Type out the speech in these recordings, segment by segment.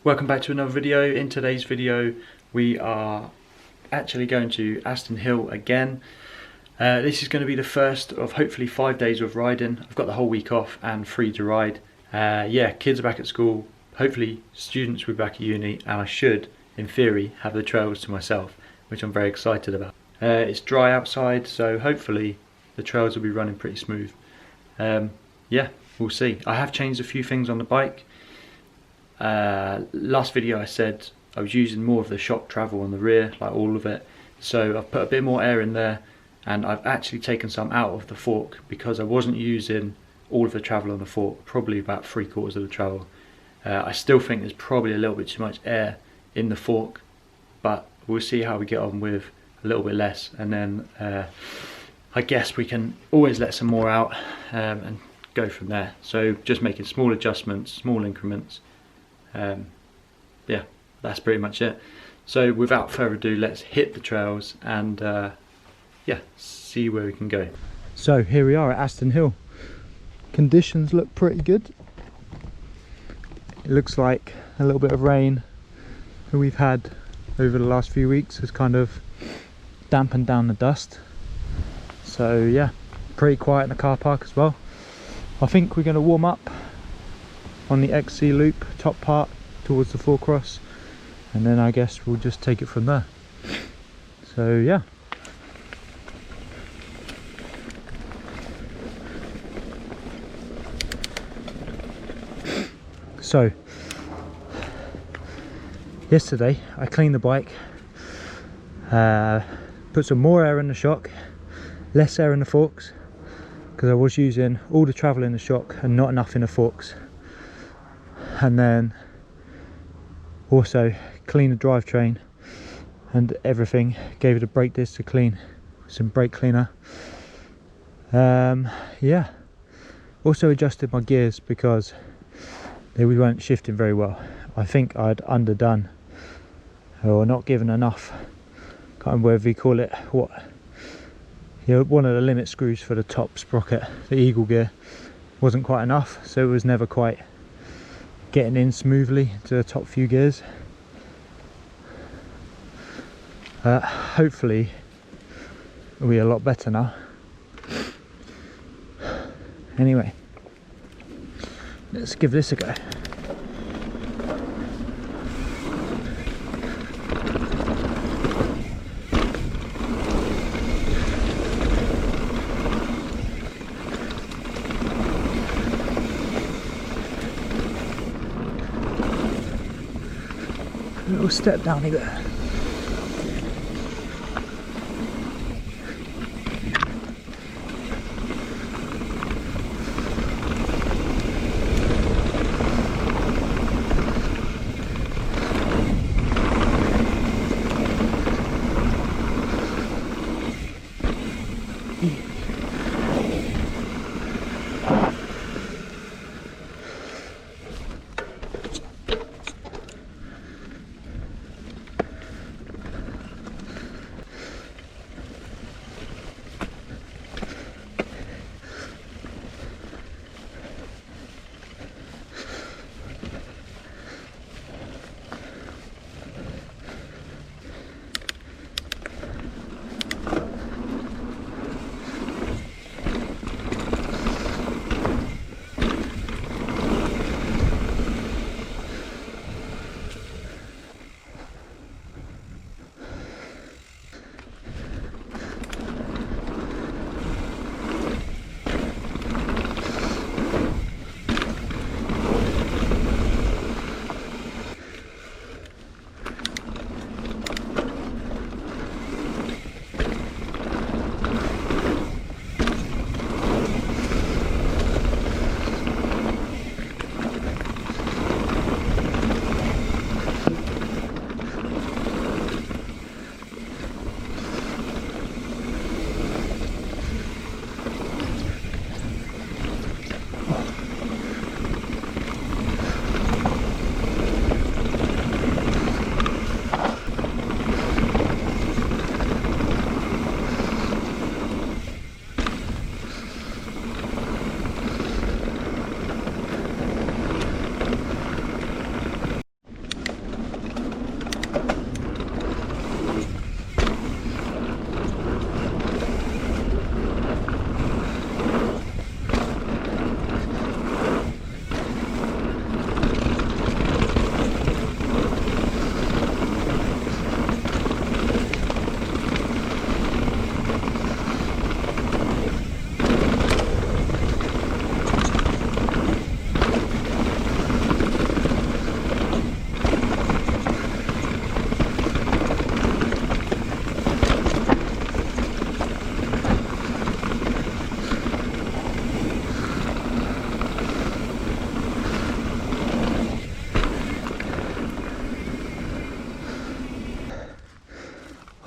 Welcome back to another video. In today's video we are actually going to Aston Hill again. This is going to be the first of hopefully 5 days of riding. I've got the whole week off and free to ride. Yeah, kids are back at school, hopefully students will be back at uni, and I should, in theory, have the trails to myself, which I'm very excited about. It's dry outside, so hopefully the trails will be running pretty smooth. Yeah, we'll see. I have changed a few things on the bike. Last video I said I was using more of the shock travel on the rear, like all of it, so I've put a bit more air in there, and I've actually taken some out of the fork because I wasn't using all of the travel on the fork, probably about 3/4 of the travel. I still think there's probably a little bit too much air in the fork, but we'll see how we get on with a little bit less, and then I guess we can always let some more out and go from there. So just making small adjustments, small increments. Yeah, that's pretty much it. So without further ado, let's hit the trails and yeah, see where we can go. So here we are at Aston Hill. Conditions look pretty good. It looks like a little bit of rain that we've had over the last few weeks has kind of dampened down the dust. So yeah, pretty quiet in the car park as well. I think we're going to warm up on the XC loop top part towards the four-cross, and then I guess we'll just take it from there. So yeah. So yesterday I cleaned the bike, put some more air in the shock, less air in the forks, because I was using all the travel in the shock and not enough in the forks. And then also clean the drivetrain and everything, gave it a brake disc to clean, some brake cleaner. Yeah, also adjusted my gears because we weren't shifting very well. I think I'd underdone or not given enough, can't remember whether you call it what, you know, one of the limit screws for the top sprocket, the eagle gear, wasn't quite enough, so it was never quite getting in smoothly to the top few gears. Hopefully it'll be a lot better now. Anyway, let's give this a go. A little step down here.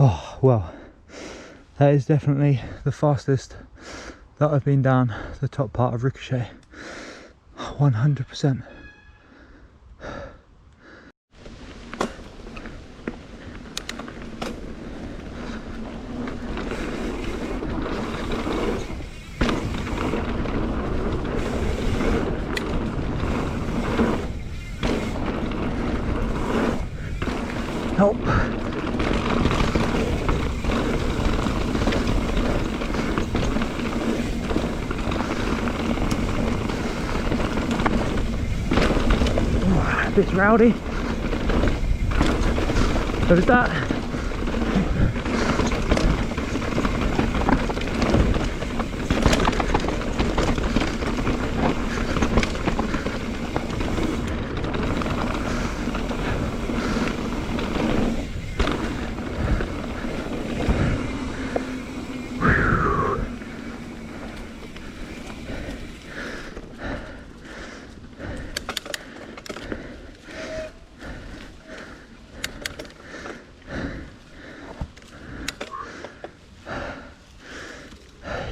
Oh well, that is definitely the fastest that I've been down the top part of Ricochet. 100%. Help. A bit rowdy. So is that.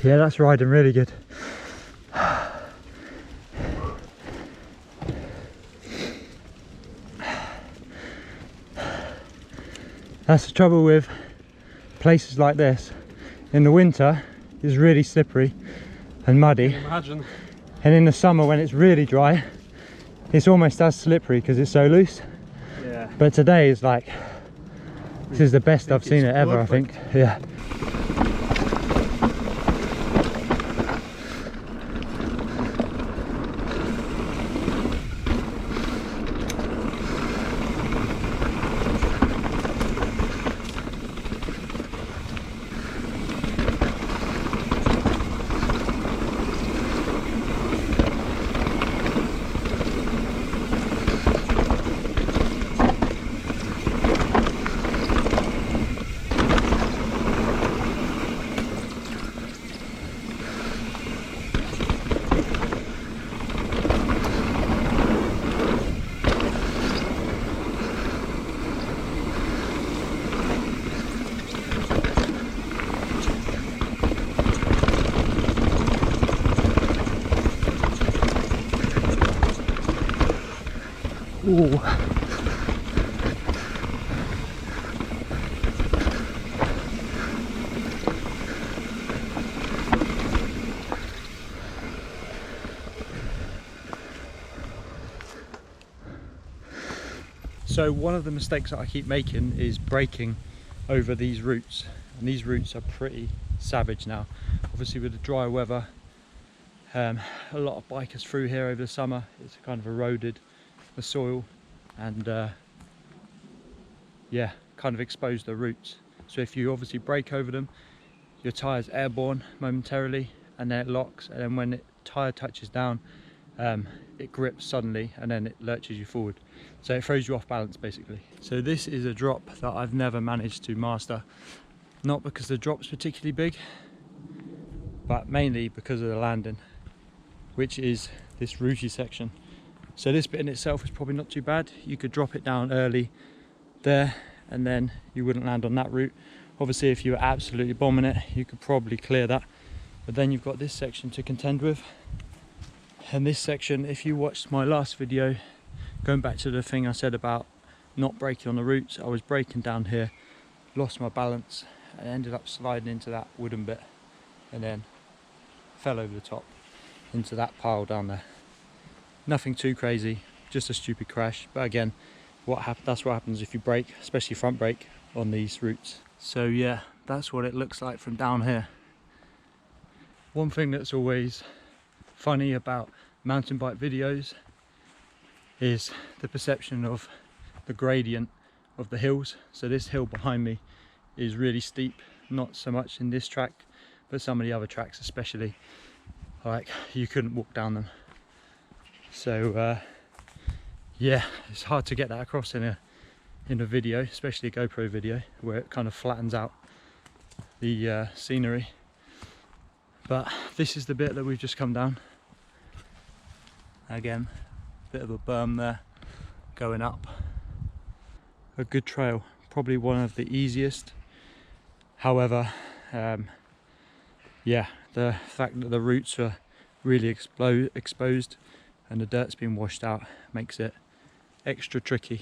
Yeah, that's riding really good. That's the trouble with places like this. In the winter, it's really slippery and muddy. Imagine. And in the summer, when it's really dry, it's almost as slippery because it's so loose. Yeah. But today is like, this is the best I've seen it ever, I think. Yeah. Ooh. So one of the mistakes that I keep making is braking over these routes, and these routes are pretty savage now. Obviously with the dry weather, a lot of bikers through here over the summer. It's kind of eroded the soil and yeah, kind of exposed the roots. So if you obviously brake over them, your tire's airborne momentarily and then it locks, and then when the tire touches down, it grips suddenly and then it lurches you forward. So it throws you off balance basically. So this is a drop that I've never managed to master. Not because the drop's particularly big, but mainly because of the landing, which is this rooty section. So this bit in itself is probably not too bad. You could drop it down early there and then you wouldn't land on that route. Obviously if you were absolutely bombing it, you could probably clear that. But then you've got this section to contend with. And this section, if you watched my last video, going back to the thing I said about not braking on the roots, I was braking down here, lost my balance and ended up sliding into that wooden bit and then fell over the top into that pile down there. Nothing too crazy, just a stupid crash. But again, that's what happens if you brake, especially front brake on these routes. So yeah, that's what it looks like from down here. One thing that's always funny about mountain bike videos is the perception of the gradient of the hills. So this hill behind me is really steep, not so much in this track, but some of the other tracks especially, like you couldn't walk down them. So yeah, it's hard to get that across in a video, especially a GoPro video where it kind of flattens out the scenery. But this is the bit that we've just come down. Again, bit of a berm there going up. A good trail, probably one of the easiest However, yeah, the fact that the roots are really exposed and the dirt's been washed out makes it extra tricky.